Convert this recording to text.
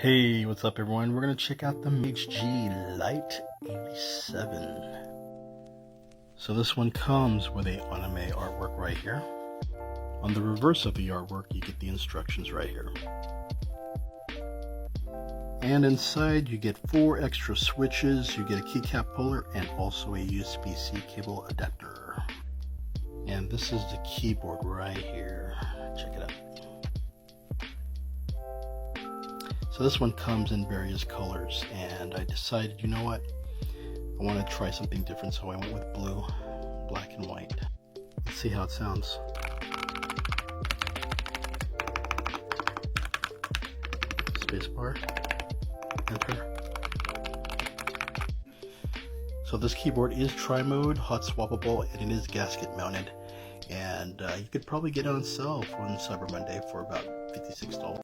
Hey, what's up everyone? We're going to check out the MageGee LIGHT87. So this one comes with a anime artwork right here. On the reverse of the artwork, you get the instructions right here. And inside you get 4 extra switches, you get a keycap puller, and also a USB-C cable adapter. And this is the keyboard right here. Check it out. So this one comes in various colors, and I decided, you know what, I want to try something different, so I went with blue, black, and white. Let's see how it sounds. Spacebar, enter. So this keyboard is tri-mode, hot swappable, and it is gasket mounted, and you could probably get it on sale on Cyber Monday for about $56.